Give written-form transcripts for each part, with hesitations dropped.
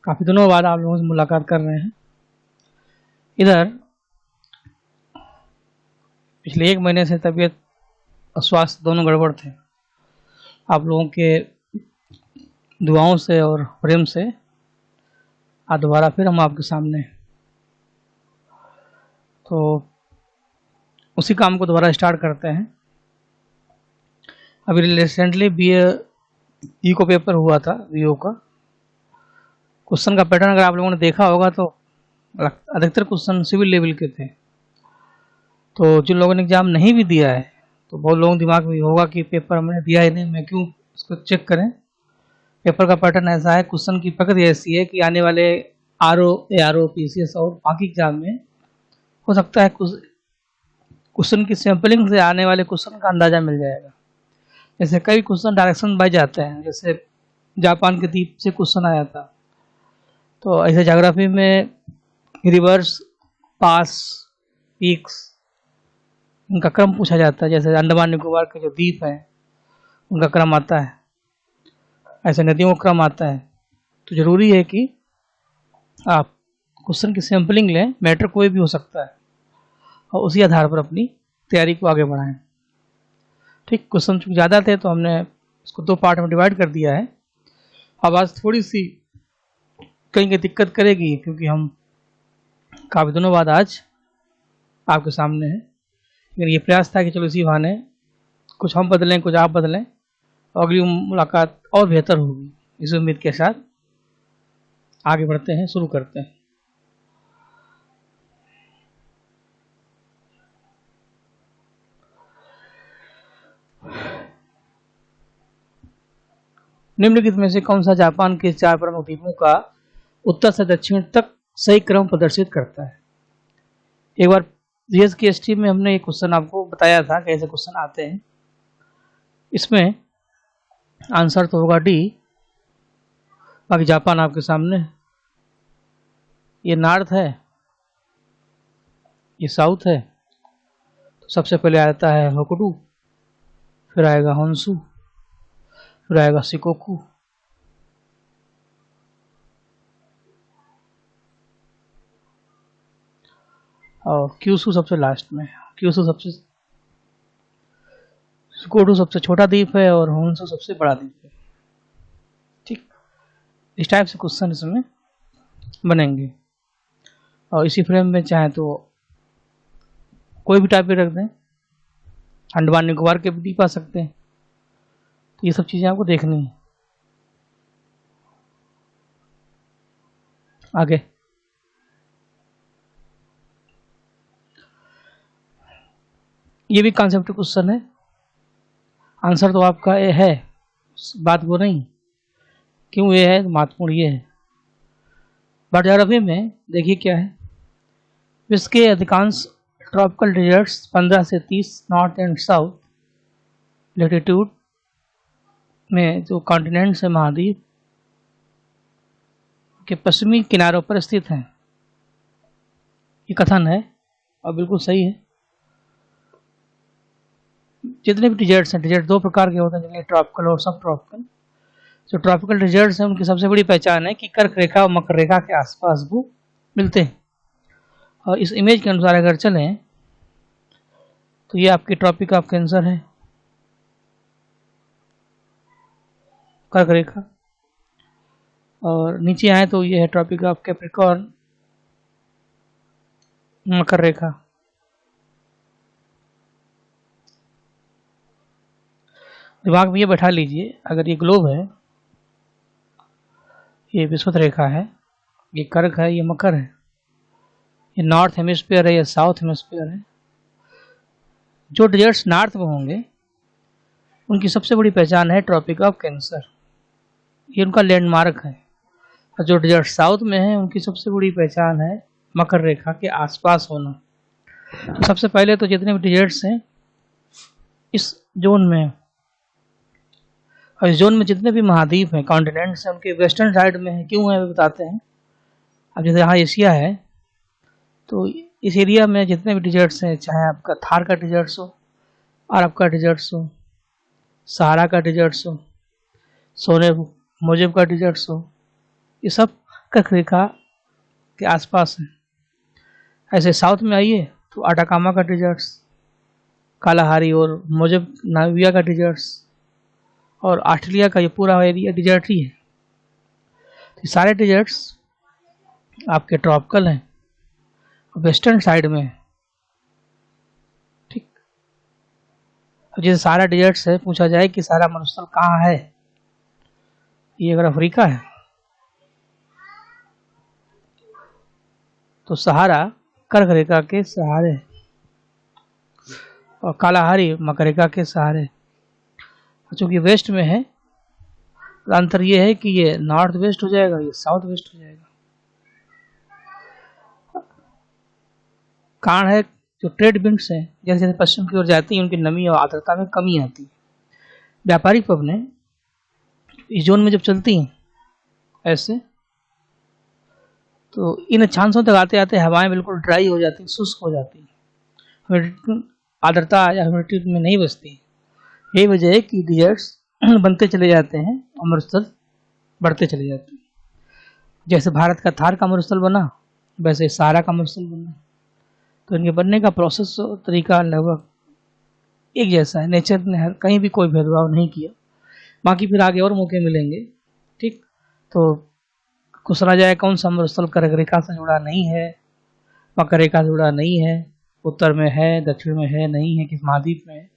काफ़ी दिनों बाद आप लोगों से मुलाकात कर रहे हैं। इधर पिछले 1 महीने से तबीयत और स्वास्थ्य दोनों गड़बड़ थे। आप लोगों के दुआओं से और प्रेम से आज दोबारा फिर हम आपके सामने हैं। तो उसी काम को दोबारा स्टार्ट करते हैं। अभी रिसेंटली बीए इको पेपर हुआ था, वीओ का। क्वेश्चन का पैटर्न अगर आप लोगों ने देखा होगा तो अधिकतर क्वेश्चन सिविल लेवल के थे। तो जिन लोगों ने एग्जाम नहीं भी दिया है तो बहुत लोगों के दिमाग में होगा कि पेपर हमने दिया ही नहीं, मैं क्यों इसको चेक करें। पेपर का पैटर्न ऐसा है, क्वेश्चन की प्रकृति ऐसी है कि आने वाले आरओ, एआरओ, पीसीएस और बाकी एग्जाम में हो सकता है क्वेश्चन की सैम्पलिंग से आने वाले क्वेश्चन का अंदाजा मिल जाएगा। जैसे कई क्वेश्चन डायरेक्शन बाय जाते हैं, जैसे जापान के द्वीप से क्वेश्चन आया था। तो ऐसे ज्योग्राफी में रिवर्स, पास, पीक्स, उनका क्रम पूछा जाता है। जैसे अंडमान निकोबार के जो द्वीप हैं उनका क्रम आता है, ऐसे नदियों का क्रम आता है। तो ज़रूरी है कि आप क्वेश्चन की सैम्पलिंग लें, मैटर कोई भी हो सकता है, और उसी आधार पर अपनी तैयारी को आगे बढ़ाएं। ठीक, क्वेश्चन चूँकि ज़्यादा थे तो हमने इसको 2 पार्ट में डिवाइड कर दिया है। आवाज़ थोड़ी सी कहीं कहीं दिक्कत करेगी क्योंकि हम काफ़ी दिनों बाद आज आपके सामने हैं। लेकिन ये प्रयास था कि चलो इसी बहाने कुछ हम बदलें, कुछ आप बदलें, और अगली मुलाकात और बेहतर होगी। इस उम्मीद के साथ आगे बढ़ते हैं, शुरू करते हैं। निम्नलिखित में से कौन सा जापान के 4 प्रमुख द्वीपों का उत्तर से दक्षिण तक सही क्रम प्रदर्शित करता है? एक बार जीएस में हमने एक क्वेश्चन आपको बताया था कैसे क्वेश्चन आते हैं। इसमें आंसर तो होगा डी। बाकी जापान आपके सामने, ये नॉर्थ है, ये साउथ है। तो सबसे पहले आता है होकुडू, फिर आएगा होन्शु, फिर आएगा शिकोकू, और क्यूशू सबसे लास्ट में। शिकोकू सबसे छोटा द्वीप है और होन्शु सबसे बड़ा द्वीप है। ठीक, इस टाइप से क्वेश्चन इसमें बनेंगे। और इसी फ्रेम में चाहे तो कोई भी टॉपिक रख दें, अंडमान निकोबार के भी पा सकते हैं। तो ये सब चीज़ें आपको देखनी है। आगे ये भी कॉन्सेप्ट क्वेश्चन है। आंसर तो आपका ए है, बात वो नहीं क्यों ये है, महत्वपूर्ण ये है। बट ज्योग्राफी में देखिए क्या है, विश्व के अधिकांश ट्रॉपिकल डेजर्ट्स 15 से 30 नॉर्थ एंड साउथ लेटीट्यूड में जो कॉन्टिनेंट्स है, महाद्वीप के पश्चिमी किनारों पर स्थित हैं। ये कथन है और बिल्कुल सही है। जितने भी डिजर्ट्स हैं, डिजर्ट 2 प्रकार के होते हैं, जिनमें ट्रॉपिकल और सब ट्रॉपिकल। जो ट्रॉपिकल डिजर्ट्स हैं उनकी सबसे बड़ी पहचान है कि कर्क रेखा और मकर रेखा के आसपास वो मिलते हैं। और इस इमेज के अनुसार अगर चलें तो ये आपकी ट्रॉपिक ऑफ कैंसर है, कर्क रेखा, और नीचे आए तो ये है ट्रॉपिक ऑफ कैप्रिकॉर्न, मकर रेखा। दिमाग में ये बैठा लीजिए, अगर ये ग्लोब है, ये विषुवत रेखा है, ये कर्क है, ये मकर है, ये नॉर्थ हेमिस्फीयर है, ये साउथ हेमिस्फीयर है। जो डिजर्ट्स नॉर्थ में होंगे उनकी सबसे बड़ी पहचान है ट्रॉपिक ऑफ कैंसर, ये उनका लैंडमार्क है। और जो डिजर्ट साउथ में है उनकी सबसे बड़ी पहचान है मकर रेखा के आसपास होना। तो सबसे पहले तो जितने भी डिजर्ट्स हैं इस जोन में, और इस जोन में जितने भी महाद्वीप हैं, कॉन्टिनेंट्स हैं, उनके वेस्टर्न साइड में है। क्यों है वो बताते हैं। अब जैसे यहाँ एशिया है तो इस एरिया में जितने भी डिजर्ट्स हैं, चाहे आपका थार का डिजर्ट्स हो, अरब का डिजर्ट्स हो, सहारा का डिजर्ट्स हो, सोने मोजेब का डिजर्ट्स हो, ये सब कर्क रेखा के आसपास है। ऐसे साउथ में आइए तो अटाकामा का डिजर्ट्स, कालाहारी और मोजब नाविया का डिजर्ट्स और ऑस्ट्रेलिया का ये पूरा एरिया डिजर्ट ही है। तो ये सारे डिजर्ट्स आपके ट्रॉपिकल हैं, वेस्टर्न साइड में है। ठीक, अब जैसे सारा डिजर्ट्स है, पूछा जाए कि सारा मरुस्थल कहाँ है, ये अगर अफ्रीका है तो सहारा कर्क रेखा के सहारे और कालाहारी मकर रेखा के सहारे। चूंकि वेस्ट में है तो अंतर ये है कि ये नॉर्थ वेस्ट हो जाएगा, ये साउथ वेस्ट हो जाएगा। कारण है जो ट्रेड विंड्स हैं, जैसे जैसे पश्चिम की ओर जाती हैं उनकी नमी और आर्द्रता में कमी आती है। व्यापारिक पवनें इस जोन में जब चलती हैं ऐसे, तो इन अक्षांशों तक आते आते हवाएं बिल्कुल ड्राई हो जाती, शुष्क हो जाती, आर्द्रता या ह्यूमिडिटी में नहीं बचती। यही वजह है कि डिजर्ट्स बनते चले जाते हैं और मरुस्थल बढ़ते चले जाते हैं। जैसे भारत का थार का मरुस्थल बना, वैसे सहारा का मरुस्थल बना। तो इनके बनने का प्रोसेस और तरीका लगभग एक जैसा है। नेचर ने कहीं भी कोई भेदभाव नहीं किया। बाकी फिर आगे और मौके मिलेंगे। ठीक, तो कुछ जाए कौन सा मरुस्थल कर्क रेखा से जुड़ा नहीं है, मकर रेखा से जुड़ा नहीं है, उत्तर में है, दक्षिण में है, नहीं है, किस महाद्वीप में है,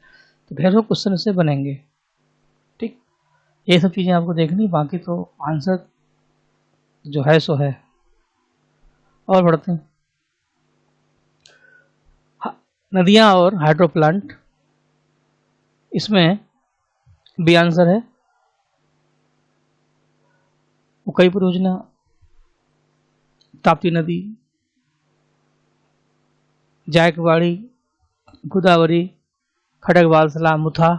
तो ढेरों क्वेश्चन से बनेंगे। ठीक, ये सब चीज़ें आपको देखनी, बाकी तो आंसर जो है सो है। और बढ़ते हैं। नदियाँ और हाइड्रो प्लांट, इसमें बी आंसर है उकई परियोजना, ताप्ती नदी, जायकवाड़ी, गोदावरी, खड़ग वालसला, मुथा,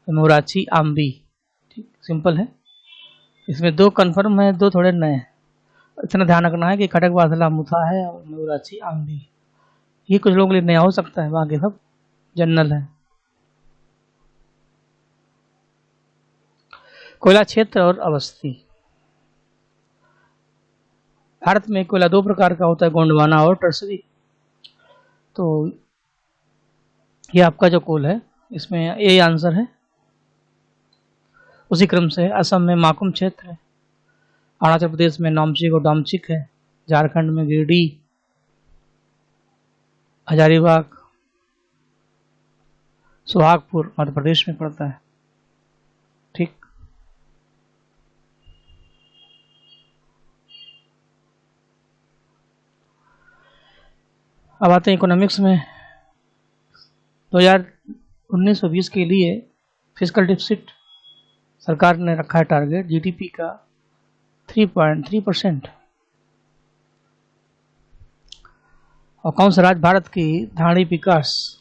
मोराची, आम्बी। ठीक, सिंपल है। इसमें दो कन्फर्म है, दो थोड़े नए हैं। इतना ध्यान रखना है कि खड़ग वालसला मुथा है और मोराची आम्बी, ये कुछ लोगों के लिए नया हो सकता है, बाकी सब जनरल है। कोयला क्षेत्र और अवस्थी। भारत में कोयला दो प्रकार का होता है, गोंडवाना और टर्सरी। तो ये आपका जो कोल है इसमें ए आंसर है। उसी क्रम से असम में माकुम क्षेत्र है, अरुणाचल प्रदेश में नामचिक और डामचिक है, झारखंड में गिरिडीह, हजारीबाग, सुहागपुर मध्य प्रदेश में पड़ता है। ठीक, अब आते हैं इकोनॉमिक्स में। 2019-20 के लिए फिस्कल डिफिसिट सरकार ने रखा है टारगेट जीडीपी का 3.3%। और कौन सा राज्य भारत की धारणी विकास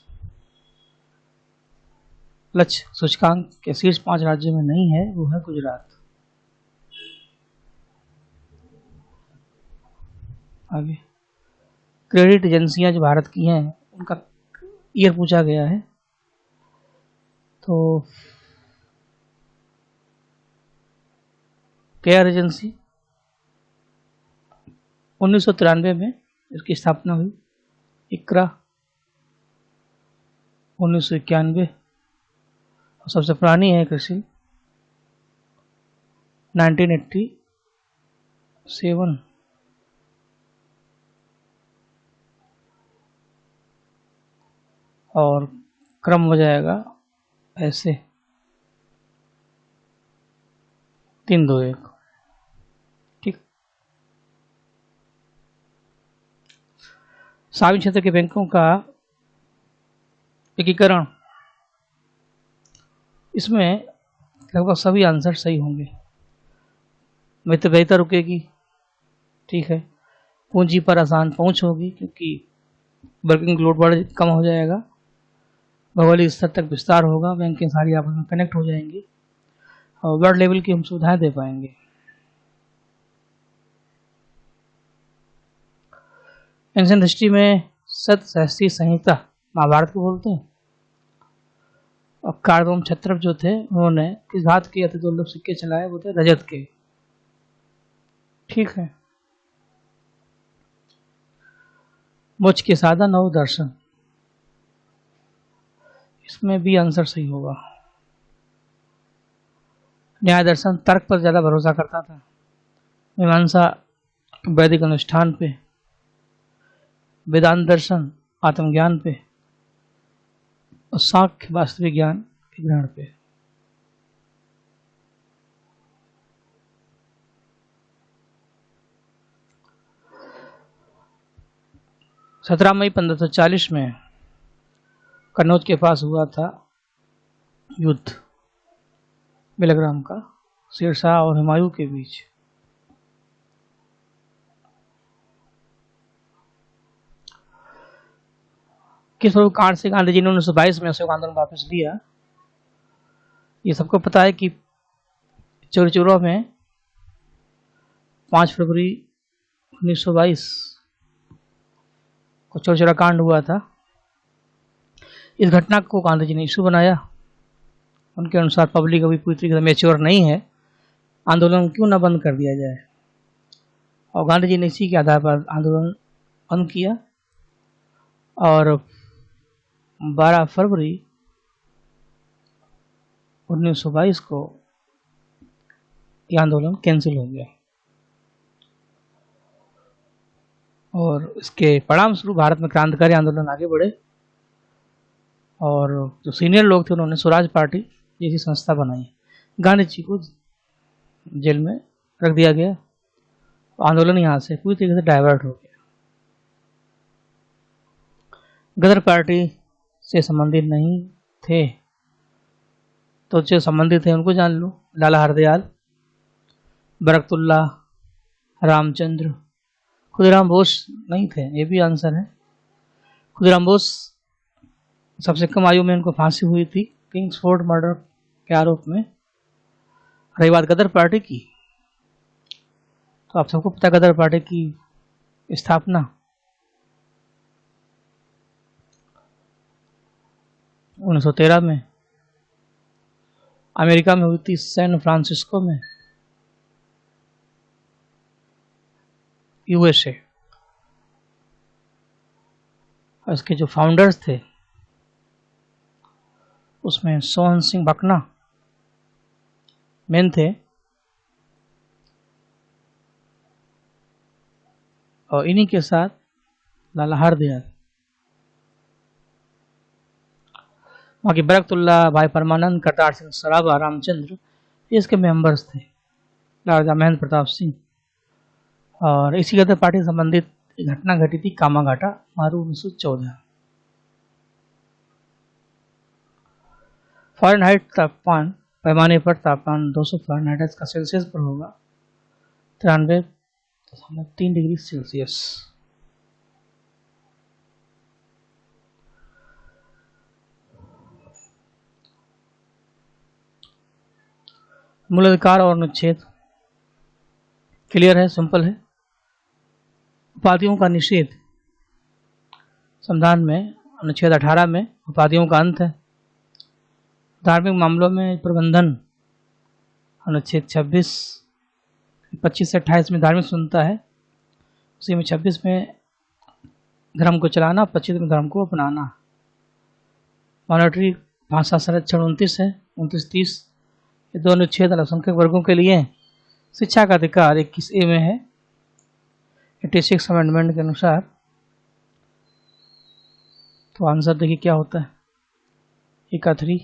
लक्ष्य सूचकांक के शीर्ष 5 राज्यों में नहीं है, वो है गुजरात। आगे क्रेडिट एजेंसियां जो भारत की हैं उनका ईयर पूछा गया है, तो केयर एजेंसी 1993 में इसकी स्थापना हुई, इकरा 1991, और सबसे पुरानी है कृषि 1987। और क्रम हो जाएगा ऐसे 3, 2, 1। ठीक, सार्वजनिक क्षेत्र के बैंकों का एकीकरण, इसमें लगभग सभी आंसर सही होंगे। वित्त बेहतर रुकेगी, ठीक है, पूंजी पर आसान पहुंच होगी क्योंकि वर्किंग लोड बढ़ कम हो जाएगा, भौगोलिक स्तर तक विस्तार होगा, बैंकें सारी आपस में कनेक्ट हो जाएंगी और वर्ल्ड लेवल की हम सुविधाएं दे पाएंगे। एंशिएंट हिस्ट्री में सप्तसाहस्री संहिता महाभारत को बोलते हैं। और कार्दम छत्रप जो थे उन्होंने किस धातु के अति दुर्लभ सिक्के चलाए, वो थे रजत के। ठीक है, मुझ के साधन और दर्शन, इसमें भी आंसर सही होगा। न्याय दर्शन तर्क पर ज़्यादा भरोसा करता था, मीमांसा वैदिक अनुष्ठान पे, वेदांत दर्शन आत्मज्ञान पे, और सांख्य वास्तविक ज्ञान के ग्रहण पे। सत्रह मई 1540 में कन्नौज के पास हुआ था युद्ध बेलग्राम का, शेरशाह और हुमायूं के बीच। किस प्रमुख कांड से गांधी जी ने 1922 में अशोक आंदोलन वापस लिया? ये सबको पता है कि चोरी में 5 फरवरी 1922 को चोरी कांड हुआ था। इस घटना को गांधी जी ने इशू बनाया। उनके अनुसार पब्लिक अभी पूरी तरीके से मैच्योर नहीं है, आंदोलन क्यों ना बंद कर दिया जाए। और गांधी जी ने इसी के आधार पर आंदोलन बंद किया और 12 फरवरी 1922 को यह आंदोलन कैंसिल हो गया। और इसके परिणाम स्वरूप भारत में क्रांतिकारी आंदोलन आगे बढ़े और जो सीनियर लोग थे उन्होंने स्वराज पार्टी जैसी संस्था बनाई। गांधी जी को जेल में रख दिया गया। आंदोलन यहाँ से पूरी तरीके से डाइवर्ट हो गया। गदर पार्टी से संबंधित नहीं थे तो जो संबंधित थे उनको जान लो। लाला हरदयाल, बरकतुल्ला, रामचंद्र, खुदीराम बोस नहीं थे, ये भी आंसर है। खुदीराम बोस सबसे कम आयु में उनको फांसी हुई थी किंग्सफोर्ड मर्डर के आरोप में। रही बात गदर पार्टी की, तो आप सबको पता है गदर पार्टी की स्थापना 1913 में अमेरिका में हुई थी, सैन फ्रांसिस्को में, यूएसए। और इसके जो फाउंडर्स थे उसमें सोहन सिंह बकना मेन थे और इन्हीं के साथ लाला हरदयाल, वहाँ की बरकतुल्ला, भाई परमानंद, करतार सिंह सराबा, रामचंद्र, ये इसके मेंबर्स थे, राजा महेंद्र प्रताप सिंह। और इसी गदर पार्टी से संबंधित घटना घटी थी कामाघाटा मारू 1914। फ़ारेनहाइट तापमान पैमाने पर तापमान 200 फ़ारेनहाइट का सेल्सियस पर होगा 93.3 डिग्री सेल्सियस। मूलाधिकार और अनुच्छेद क्लियर है, सिंपल है। उपाधियों का निषेध संविधान में अनुच्छेद 18 में उपाधियों का अंत है। धार्मिक मामलों में प्रबंधन अनुच्छेद 26 से 28 में धार्मिक सुनता है, उसी में 26 में धर्म को चलाना, 25 में धर्म को अपनाना। मॉनिटरी भाषा संरक्षण 29 है, 29-30 ये दो अनुच्छेद अल्पसंख्यक वर्गों के लिए। शिक्षा का अधिकार 21A में है 86 अमेंडमेंट के अनुसार। तो आंसर देखिए क्या होता है, इका 3,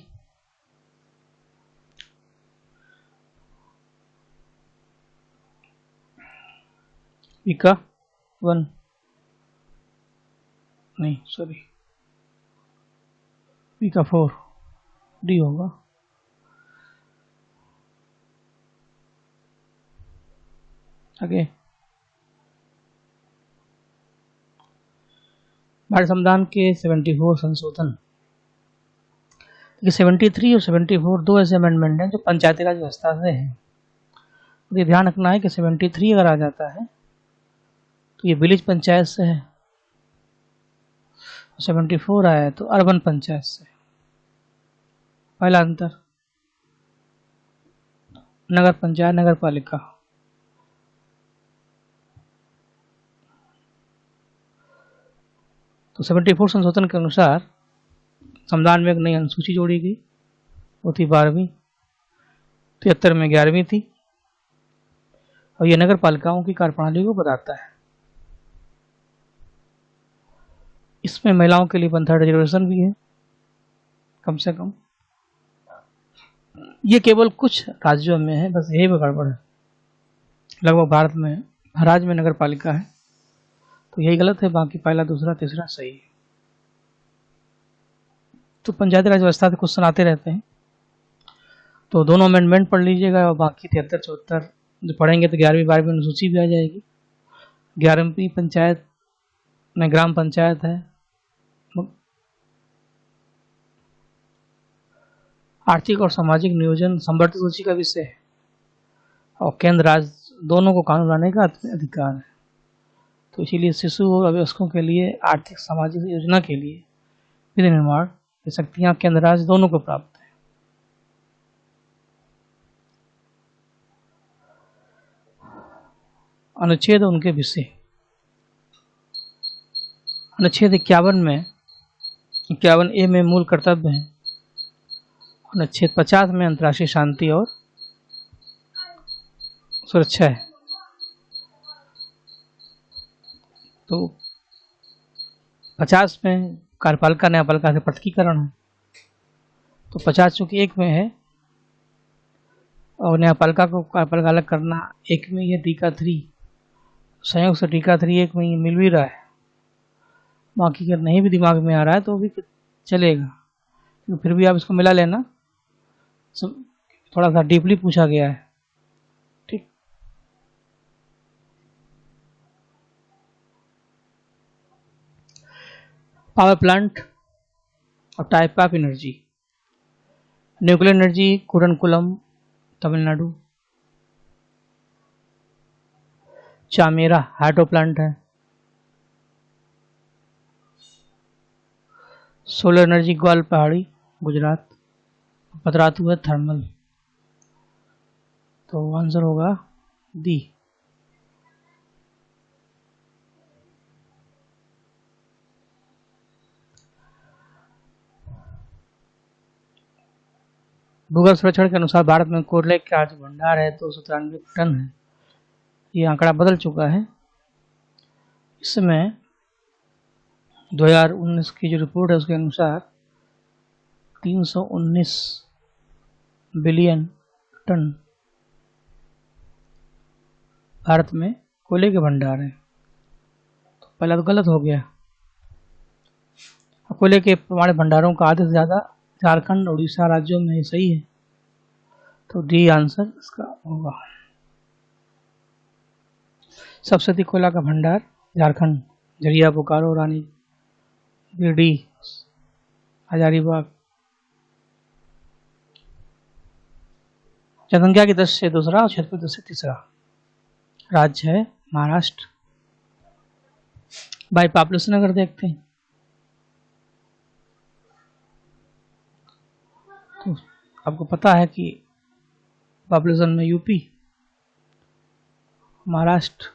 इका 1 नहीं सॉरी इका 4 डी होगा। आगे भारत संविधान के 74 संशोधन, 73 और 74 दो ऐसे अमेंडमेंट हैं जो पंचायती राज व्यवस्था से हैं। तो ये ध्यान रखना है कि 73 अगर आ जाता है तो ये विलेज पंचायत से है, 74 आया है तो अर्बन पंचायत से। पहला अंतर, नगर पंचायत नगर पालिका, तो 74 संशोधन के अनुसार संविधान में एक नई अनुसूची जोड़ी गई, वो थी 12वीं। 73 में 11वीं थी, और ये नगर पालिकाओं की कार्यप्रणाली को बताता है। इसमें महिलाओं के लिए 1/3 रिजर्वेशन भी है कम से कम। ये केवल कुछ राज्यों में है, बस यही गड़बड़ है। लगभग भारत में हर राज्य में नगर पालिका है, तो यही गलत है, बाकी पहला दूसरा तीसरा सही है। तो पंचायती राज व्यवस्था से क्वेश्चन आते रहते हैं, तो दोनों अमेंडमेंट पढ़ लीजिएगा, और बाकी 73 74 जो पढ़ेंगे तो 11वीं 12वीं अनुसूची भी आ जाएगी। 11वीं पंचायत में ग्राम पंचायत है, आर्थिक और सामाजिक नियोजन संवर्धित सूची का विषय है, और केंद्र राज्य दोनों को कानून लाने का अधिकार है। तो इसीलिए शिशु और अवयस्कों के लिए आर्थिक सामाजिक योजना के लिए विधि निर्माण की शक्तियां केंद्र राज्य दोनों को प्राप्त है। अनुच्छेद उनके विषय, अनुच्छेद 51 में 51A में मूल कर्तव्य है, अनुच्छेद 50 में अंतर्राष्ट्रीय शांति और सुरक्षा है। तो 50 में कार्यपालिका न्यायपालिका से पृथकीकरण है, तो 50 चूंकि 1 में है और न्यायपालिका को कार्यपालिका अलग करना 1 में, यह टीका 3 संयोग से टीका 3 1 में मिल भी रहा है। बाकी अगर नहीं भी दिमाग में आ रहा है तो भी चलेगा, तो फिर भी आप इसको मिला लेना, थोड़ा सा डीपली पूछा गया है। ठीक, पावर प्लांट और type of energy. Nuclear energy Kudankulam Tamil Nadu, Chamera hydro plant है। सोलर एनर्जी ग्वाल पहाड़ी गुजरात, पतरातू है थर्मल। तो आंसर होगा डी। भूगर्भ सर्वेक्षण के अनुसार भारत में कोयले का जो भंडार है 293 टन है। ये आंकड़ा बदल चुका है। इसमें 2019 की जो रिपोर्ट है उसके अनुसार 319 बिलियन टन भारत में कोयले के भंडार हैं। तो पहला तो गलत हो गया। कोयले के परमाणु भंडारों का आधे से ज़्यादा झारखंड उड़ीसा राज्यों में सही है, तो डी आंसर इसका होगा। सबसे अधिक कोयला का भंडार झारखंड, झरिया, बोकारो, रानी, गिरडी, हजारीबाग। जनसंख्या की 10 से दूसरा और क्षेत्र 10 से तीसरा राज्य है महाराष्ट्र। बाई पॉपुलेशन अगर देखते हैं तो आपको पता है कि पॉपुलेशन में यूपी, महाराष्ट्र,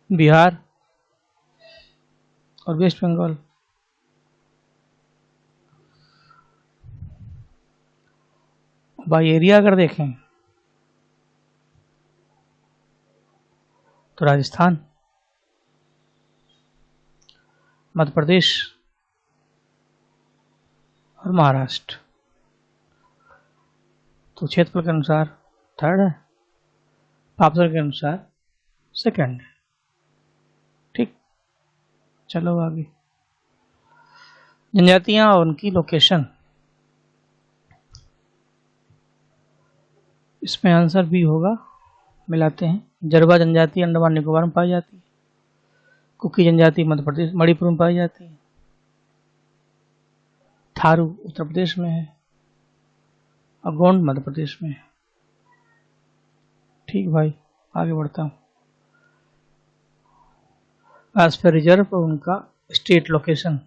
बिहार और वेस्ट बंगाल। बाई एरिया अगर देखें तो राजस्थान, मध्य प्रदेश और महाराष्ट्र। तो क्षेत्रफल के अनुसार थर्ड है, पॉपुलेशन के अनुसार सेकंड है। ठीक, चलो आगे। जनजातियां और उनकी लोकेशन, इसमें आंसर भी होगा। मिलाते हैं। जरवा जनजाति अंडमान निकोबार में पाई जाती है। कुकी जनजाति मध्य प्रदेश मणिपुर में पाई जाती है। थारू उत्तर प्रदेश में है और गोंड मध्य प्रदेश में है। ठीक भाई, आगे बढ़ता हूँ। बायोस्फीयर रिजर्व और उनका स्टेट लोकेशन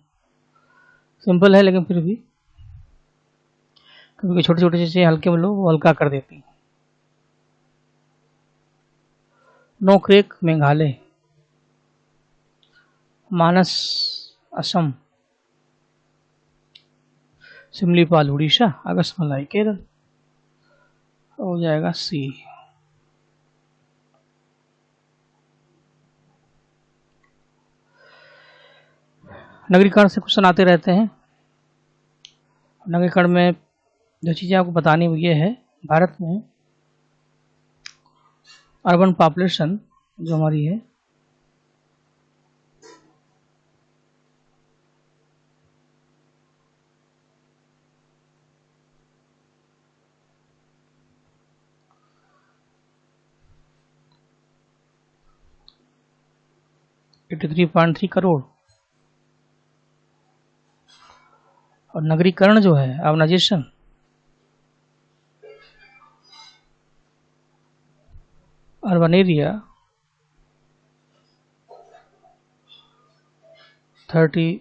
सिंपल है, लेकिन फिर भी कभी छोटी छोटी चीजें हल्के में लोग हल्का कर देती हैं। नोक्रेक मेघालय, मानस असम, सिमलीपाल उड़ीसा, अगस्तमलाई केरल। हो जाएगा सी। नगरीकरण से क्वेश्चन आते रहते हैं। नगरीकरण में जो चीज़ें आपको बतानी वो ये है, भारत में अर्बन पॉपुलेशन जो हमारी है, एटी 3.3 करोड़, और नगरीकरण जो है urbanisation urban area 30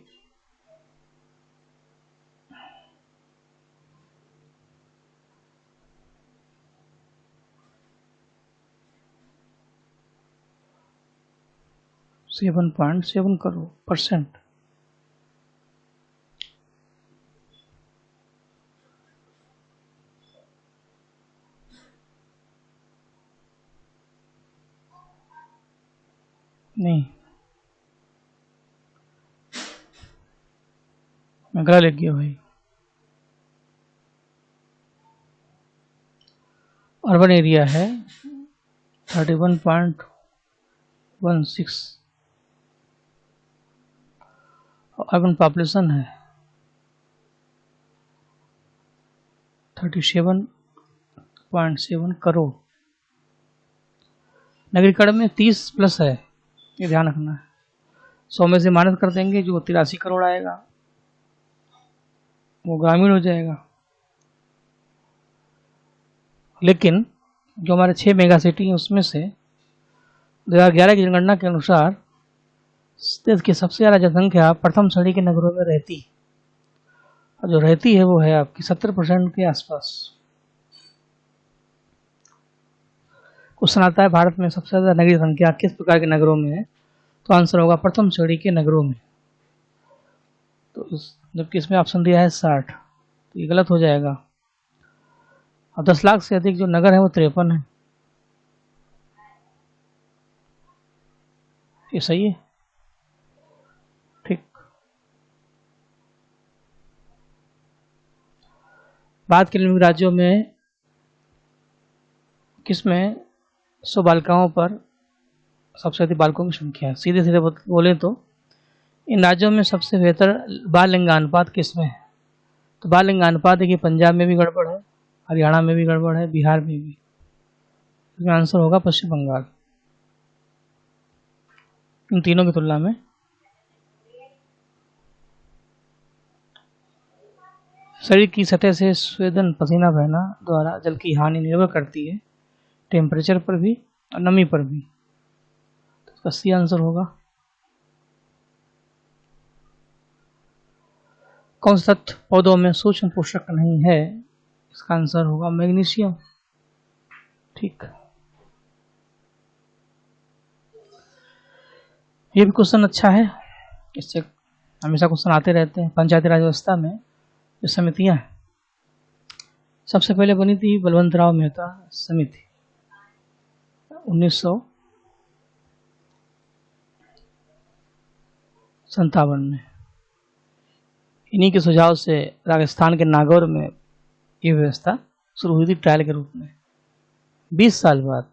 7.7 crore percent. नहीं, मैं गला लिख गया भाई। अर्बन एरिया है 31.16, अर्बन पॉपुलेशन है 37.7 करोड़। नगरीकरण में 30 प्लस है, ये ध्यान रखना है। 100 में से माइनस कर देंगे, जो 83 करोड़ आएगा वो ग्रामीण हो जाएगा। लेकिन जो हमारे 6 मेगा सिटी हैं उसमें से 2011 की जनगणना के अनुसार देश की सबसे ज़्यादा जनसंख्या प्रथम श्रेणी के नगरों में रहती है, और जो रहती है वो है आपकी 70% के आसपास। क्वेश्चन आता है भारत में सबसे ज़्यादा नगरीय संख्या किस प्रकार के नगरों में है, तो आंसर होगा प्रथम श्रेणी के नगरों में। तो जबकि इसमें ऑप्शन दिया है 60, तो ये गलत हो जाएगा। और 10 लाख से अधिक जो नगर है वो 53 है, ये सही है, ठीक। बात करें राज्यों में किसमें 100 बालिकाओं पर सबसे अधिक बालकों की संख्या है, सीधे सीधे बोले तो इन राज्यों में सबसे बेहतर बाल लिंगानुपात किसमें है, तो बाल लिंगानुपात देखिए पंजाब में भी गड़बड़ है, हरियाणा में भी गड़बड़ है, बिहार में भी। इसमें आंसर होगा पश्चिम बंगाल, इन तीनों की तुलना में। शरीर की सतह से स्वेदन पसीना बहना द्वारा जल की हानि निर्भर करती है टेम्परेचर पर भी और नमी पर भी, तो इसका सी आंसर होगा। कौन सा तत्व पौधों में सूक्ष्म पोषक नहीं है, इसका आंसर होगा मैग्नीशियम, ठीक। ये भी क्वेश्चन अच्छा है, इससे हमेशा क्वेश्चन आते रहते हैं। पंचायती राज व्यवस्था में जो समितियां हैं, सबसे पहले बनी थी बलवंत राव मेहता समिति 1957 में। इन्हीं के सुझाव से राजस्थान के नागौर में ये व्यवस्था शुरू हुई थी ट्रायल के रूप में। 20 साल बाद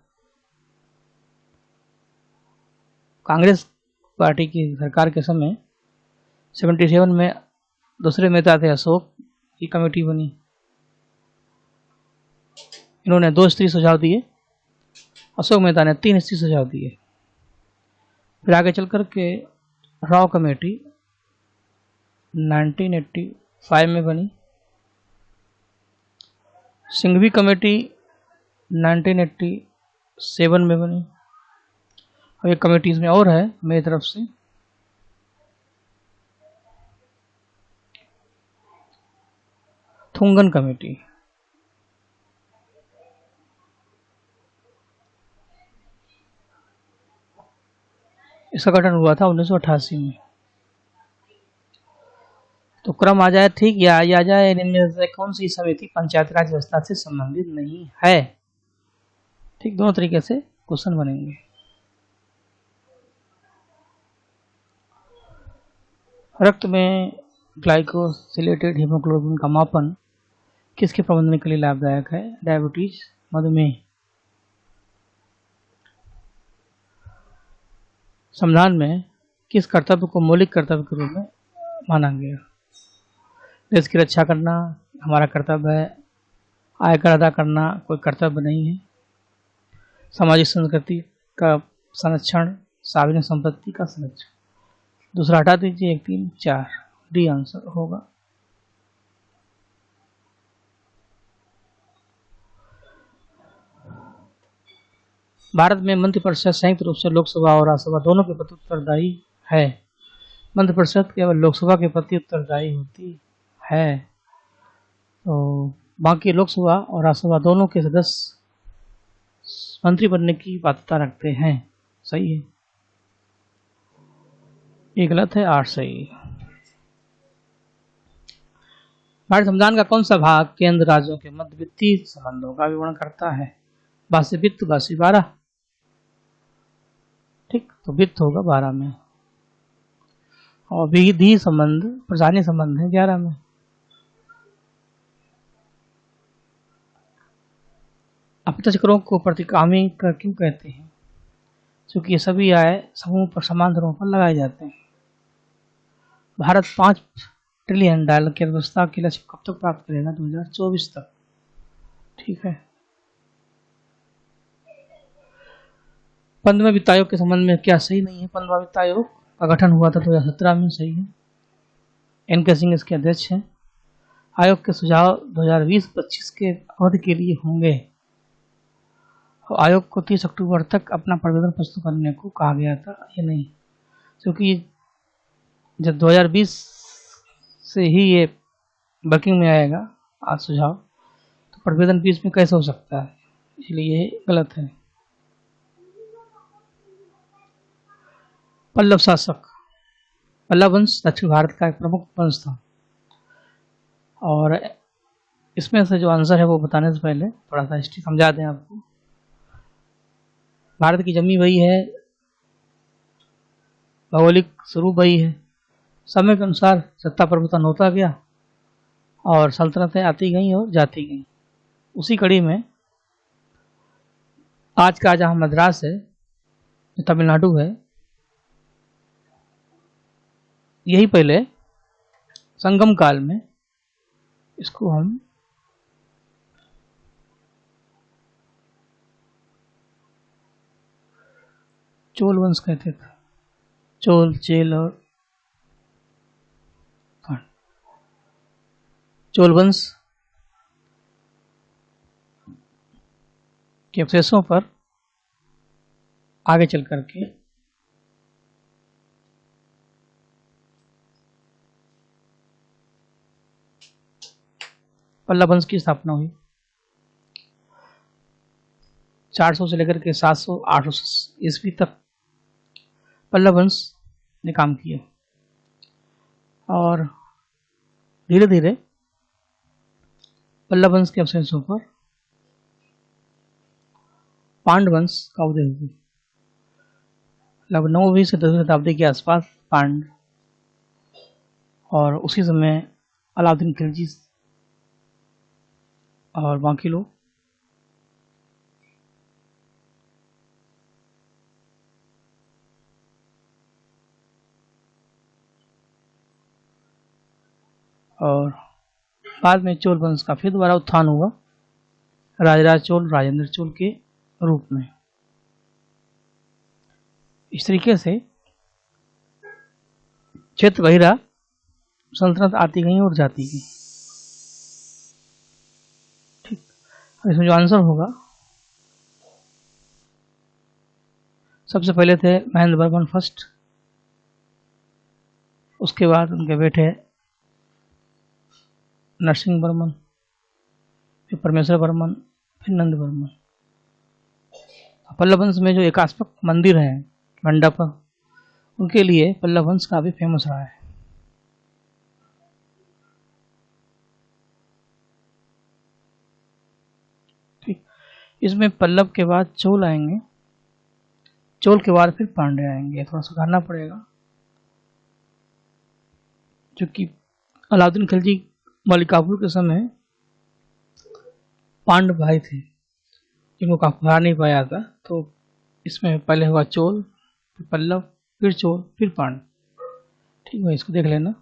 कांग्रेस पार्टी की सरकार के समय 77 में दूसरे नेता थे अशोक की कमेटी बनी, इन्होंने 2 स्त्री सुझाव दिए, अशोक मेहता ने 3 स्त्री सुझाव दिए। फिर आगे चल कर के राव कमेटी 1985 में बनी, सिंघवी कमेटी 1987 में बनी, और एक कमेटी इसमें और है मेरी तरफ से, थुंगन कमेटी। इसका गठन हुआ था 1988 में। क्रम आ जाए ठीक, या आ जाए इनमें से कौन सी समिति पंचायत राज व्यवस्था से संबंधित नहीं है। ठीक, दोनों तरीके से क्वेश्चन बनेंगे। रक्त में ग्लाइकोसिलेटेड हीमोग्लोबिन का मापन किसके प्रबंधन के लिए लाभदायक है? डायबिटीज, मधुमेह। संविधान में किस कर्तव्य को मौलिक कर्तव्य के रूप में माना गया? देश की रक्षा करना हमारा कर्तव्य है, आयकर अदा करना कोई कर्तव्य नहीं है। सामाजिक संस्कृति का संरक्षण, सार्वजनिक संपत्ति का संरक्षण। दूसरा हटा दीजिए, 1, 3, 4 डी आंसर होगा। भारत में मंत्रिपरिषद संयुक्त रूप से लोकसभा और राज्यसभा दोनों के प्रति उत्तरदायी है। मंत्रिपरिषद केवल लोकसभा के प्रति उत्तरदायी होती है, तो बाकी लोकसभा और राज्यसभा दोनों के सदस्य मंत्री बनने की पात्रता रखते हैं। सही है, ये गलत है, 8 सही है। भारतीय संविधान का कौन सा भाग केंद्र राज्यों के मध्य वित्तीय संबंधों का विवरण करता है? बासी वित्त, बासी 12। ठीक, तो वित्त होगा 12 में, और विधि संबंध प्रशासनिक संबंध है 11 में। अप्रत्यक्ष करों को प्रतिगामी कर क्यों कहते हैं? क्योंकि ये सभी आय समूह पर समान दरों पर लगाए जाते हैं। भारत 5 ट्रिलियन डॉलर की अर्थव्यवस्था के लक्ष्य कब तक प्राप्त करेगा? 2024 तक। ठीक है। 15वें वित्त आयोग के संबंध में क्या सही नहीं है? 15वां वित्त आयोग का गठन हुआ था 2017 में, सही है। एन.के. सिंह इसके अध्यक्ष हैं। आयोग के सुझाव 2020-25 के अवधि के लिए होंगे। आयोग को 30 अक्टूबर तक अपना प्रतिवेदन प्रस्तुत करने को कहा गया था, ये नहीं, क्योंकि जब 2020 से ही ये वर्किंग में आएगा आज सुझाव, तो प्रतिवेदन 20 में कैसे हो सकता है, इसलिए ये गलत है। पल्लव शासक, पल्लव वंश दक्षिण भारत का एक प्रमुख वंश था, और इसमें से जो आंसर है वो बताने से पहले थोड़ा सा हिस्ट्री समझा दें आपको। भारत की जमी वही है, भौगोलिक स्वरूप वही है, समय के अनुसार सत्ता परिवर्तन होता गया और सल्तनतें आती गईं और जाती गईं। उसी कड़ी में आज का जहाँ मद्रास है, जो तमिलनाडु है, यही पहले संगम काल में इसको हम चोल वंश कहते थे। चोल, चेल और चोल वंश के अवशेषों पर आगे चल करके पल्लव वंश की स्थापना हुई। 400 से लेकर के 700 800 ईस्वी तक पल्लव वंश ने काम किया, और धीरे धीरे पल्लव वंश के अवशेषों पर पांड्य वंश का उदय हुआ। लगभग 9वीं से 10वीं शताब्दी के आसपास पांड्य, और उसी समय अलाउद्दीन खिलजी और बाकी लोग और बाद में चोल वंश का फिर दोबारा उत्थान हुआ राजराज चोल, राजेंद्र चोल के रूप में। इस तरीके से क्षेत्र बहिरा सल्तनत आती गई और जाती गई। ठीक, इसमें जो आंसर होगा, सबसे पहले थे महेंद्र वर्मन फर्स्ट, उसके बाद उनके बेटे नरसिंह वर्मन, फिर परमेश्वर वर्मन, फिर नंद वर्मन। पल्लव वंश में जो एकास्पक मंदिर है, मंडप, उनके लिए पल्लव वंश काफी फेमस रहा है। इसमें पल्लव के बाद चोल आएंगे, चोल के बाद फिर पांड्य आएंगे। थोड़ा सुधारना पड़ेगा, क्योंकि अलाउद्दीन खिलजी मलिकाफुर के समय पांड्य भाई थे जिनको काफी हरा नहीं पाया था। तो इसमें पहले हुआ चोल, फिर पल्लव, फिर चोल, फिर पांड्य। ठीक है, इसको देख लेना।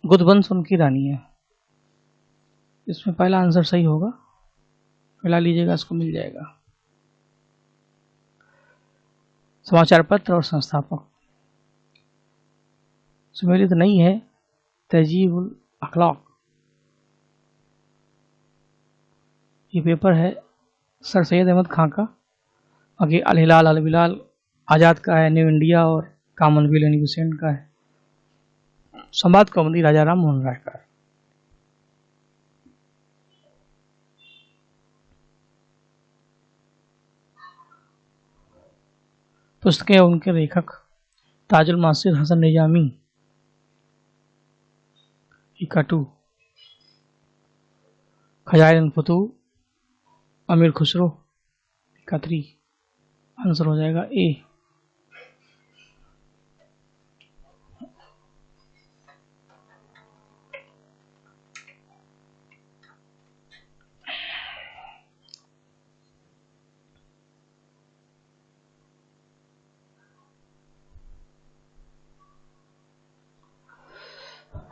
गुदवंश उनकी रानी है। इसमें पहला आंसर सही होगा, मिला लीजिएगा, इसको मिल जाएगा। समाचार पत्र और संस्थापक सुमेलित नहीं है, तहजीब उल अखलाक। ये पेपर है सर सैयद अहमद खां का। आगे अल हिलाल अल बिलाल आज़ाद का है, न्यू इंडिया और कॉमनवेल्थ यूनिवर्सिटी का है। संवाद कौमुदी राजा राम मोहन राय का। पुस्तकें उनके लेखक ताजुल मासिर हसन निजामी, इकाटू, खजाइन फतू, अमीर खुसरो, इकात्री। आंसर हो जाएगा ए।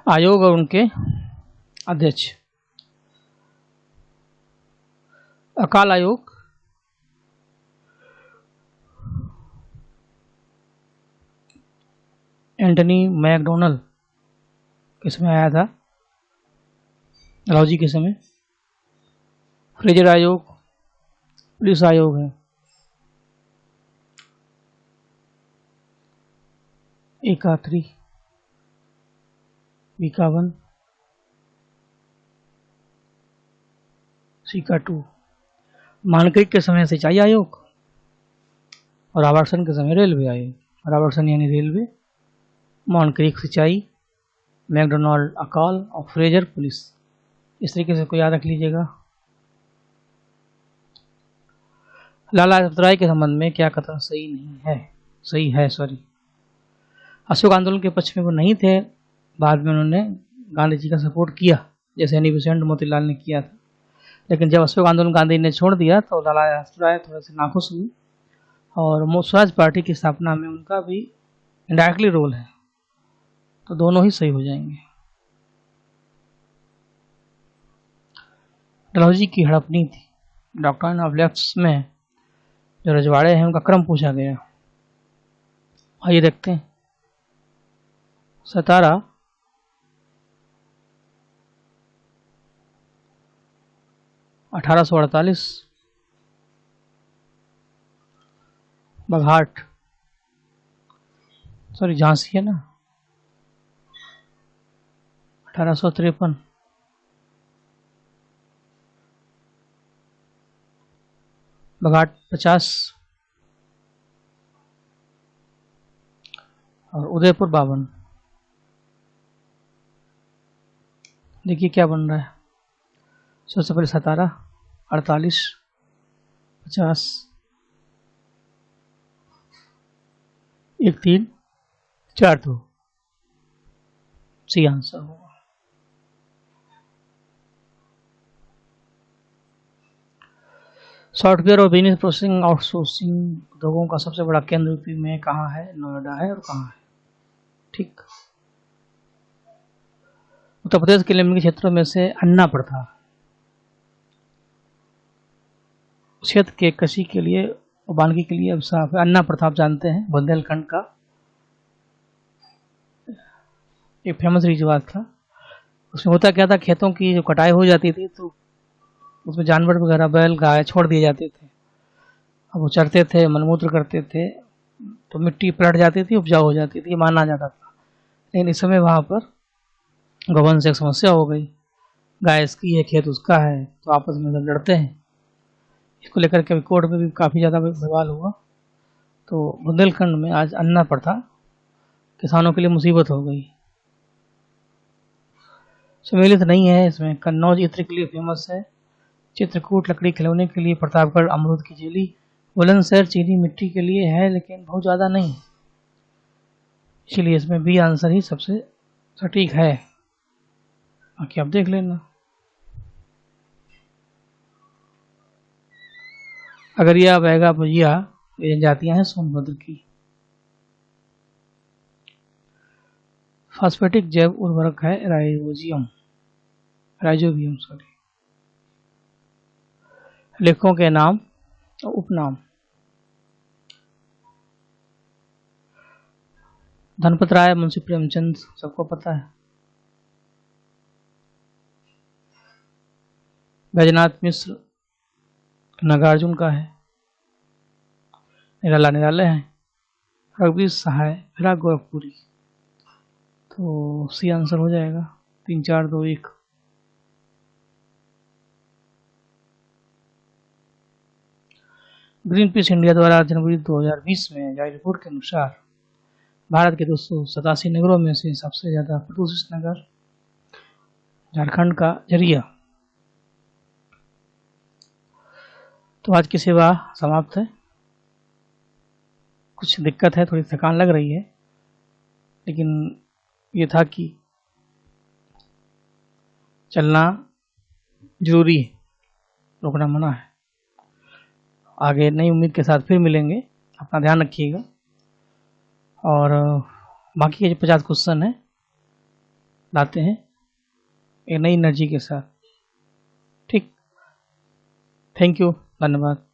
आयोग और उनके अध्यक्ष। अकाल आयोग एंटनी मैकडोनल्ड के समय आया था, राउजी के समय। फ्रेजर आयोग पुलिस आयोग है। इकात्री, बीकावन, सीका-2। मानकृत के समय सिंचाई आयोग और आवासन के समय रेलवे आयोग। आवासन यानी रेलवे, मानकृत सिंचाई, मैकडोनाल्ड अकाल और फ्रेजर पुलिस। इस तरीके से को याद रख लीजिएगा। लाला लाजपत राय के संबंध में क्या कथन सही नहीं है, सही है सॉरी। अशोक आंदोलन के पक्ष में वो नहीं थे, बाद में उन्होंने गांधी जी का सपोर्ट किया, जैसे एनी बेसेंट मोतीलाल ने किया था। लेकिन जब अशोक आंदोलन गांधी ने छोड़ दिया तो लाला लाजपत राय थोड़े से नाखुश हुए, और स्वराज पार्टी की स्थापना में उनका भी इनडायरेक्टली रोल है। तो दोनों ही सही हो जाएंगे। डलहौजी की हड़पनी थी। डॉक्ट्रिन ऑफ लेफ्ट्स में जो रजवाड़े हैं उनका क्रम पूछा गया। आइए देखते हैं। सतारा, (1848), बघाट, सॉरी झांसी है ना, 1853, बघाट 50 और उदयपुर 52। देखिए क्या बन रहा है। सबसे पहले सतारा, 48, 50, 1 3 4 2 सी आंसर होगा। सॉफ्टवेयर और बिजनेस प्रोसेसिंग आउटसोर्सिंग उद्योगों का सबसे बड़ा केंद्र यूपी में कहाँ है? नोएडा है। और कहाँ है? ठीक। उत्तर प्रदेश के निम्नलिखित क्षेत्रों में से अन्ना प्रथा क्षेत्र के कृषि के लिए और वानिकी के लिए अब साफ है। अन्ना प्रथा आप जानते हैं, बुंदेलखंड का एक फेमस रिवाज था। उसमें होता क्या था, खेतों की जो कटाई हो जाती थी तो उसमें जानवर वगैरह, बैल गाय छोड़ दिए जाते थे। अब वो चरते थे, मलमूत्र करते थे, तो मिट्टी पलट जाती थी, उपजाऊ हो जाती थी, माना जाता था। लेकिन इस समय वहाँ पर गबन से एक समस्या हो गई। गाय इसकी है, खेत उसका है, तो आपस में सब लड़ते हैं। इसको लेकर के कोर्ट में भी काफ़ी ज़्यादा सवाल हुआ। तो बुंदेलखंड में आज अन्ना प्रथा किसानों के लिए मुसीबत हो गई। सम्मिलित नहीं है इसमें। कन्नौज इत्र के लिए फेमस है। चित्रकूट लकड़ी खिलौने के लिए, प्रतापगढ़ अमरूद की जेली, बुलंदशहर चीनी मिट्टी के लिए है लेकिन बहुत ज़्यादा नहीं, इसीलिए इसमें बी आंसर ही सबसे सटीक है। बाकी आप देख लेना। अगरिया, बैगा, भुजिया ये जनजातियां हैं सोनभद्र की। फास्फेटिक जैव उर्वरक है राइजोबियम सॉरी। लेखकों के नाम और उपनाम। धनपत राय, मुंशी प्रेमचंद सबको पता है। बैजनाथ मिश्र नागार्जुन का है। निराला निराले हैं। रघुवीर सहाय, विराग गोरखपुरी। तो सी आंसर हो जाएगा। 3, 4, 2, 1। ग्रीन पीस इंडिया द्वारा जनवरी 2020 में जारी रिपोर्ट के अनुसार भारत के 287 नगरों में से सबसे ज्यादा प्रदूषित नगर झारखंड का झरिया। तो आज की सेवा समाप्त है। कुछ दिक्कत है, थोड़ी थकान लग रही है, लेकिन ये था कि चलना जरूरी है, रुकना मना है। आगे नई उम्मीद के साथ फिर मिलेंगे। अपना ध्यान रखिएगा। और बाकी के जो 50 क्वेश्चन है लाते हैं एक नई एनर्जी के साथ। ठीक, थैंक यू, धन्यवाद।